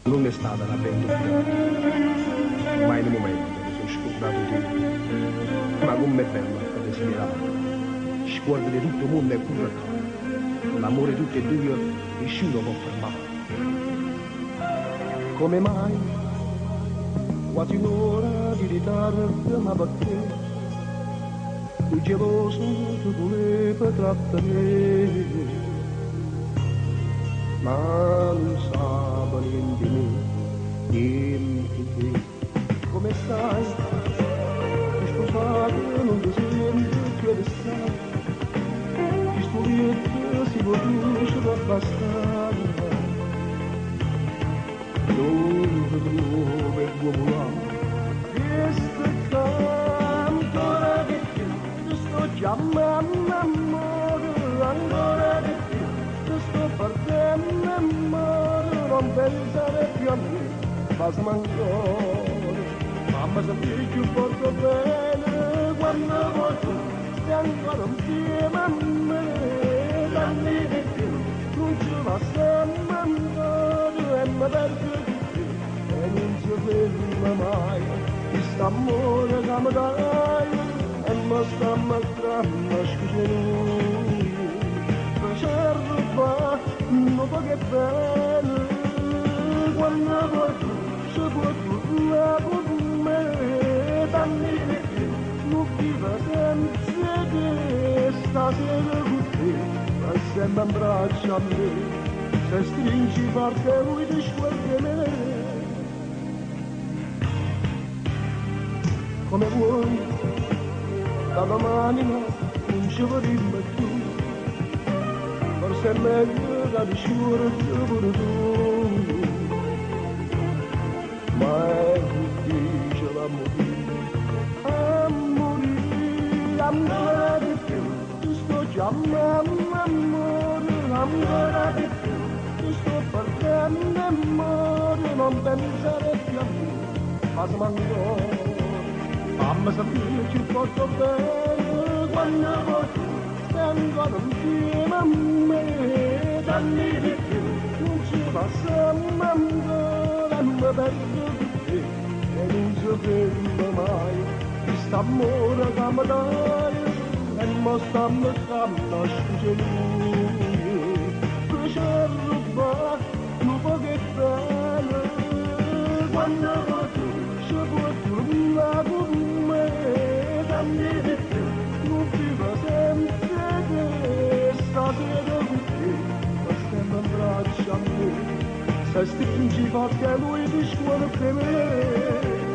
Non è stata una avventura, mai nel momento mi sono scordato te, ma com'è bello a desiderare, sguardo di tutto il mondo è curratato, l'amore di tutti e due nessuno può fermare. Come mai, quasi un'ora di ritardo, ma perché, tu geloso tu volevi trattenere, ma non sa niente di me, niente di te. Come stai? Ti sposato, non ti senti più restare, ti studietto si produce da bastare, non ti trovo il tuo volare, questo canto ora di più, ti sto chiamando amore, ancora di più. Sto partendo amore, non pensare più a me, passami ancora, mamma se più porto bene, quando vuoi tu, stai ancora insieme a me, dammi di più, non ci passiamo ancora, e mi perdo di più, e non si ferma mai, questo amore che mi dai, e mi sta maltrattando, scusa non so che bello, quando vuoi tu, se vuoi tu, la con me, dammi di più, non viva senza te, stasera con te, ma sempre in braccio a me, se stringi parte lui ti sguardi me. Come vuoi, da domani non ci vorremmo più, forse è meglio che di sciure pure tu, ma è difficile a morire, ancora di più, ti sto chiamando amore, ancora di più, ti sto partendo amore, non pensare più a me, passami ancora, mamma sapere ci porto bene, quando vuoi tu, ancora insieme a me, dammi di più, non ci passiamo ancora, mi perdo di te, e non si ferma mai, questo amore che mi dai, e mi sta mettendo a scusa lui, che ci ha rubato un po' che bene, quando vuoi tu, se vuoi tornare con me, dammi di più, non viva sempre, stasera con te, ma stiamo in braccio a me, se stringi perché lui ti scuola per me.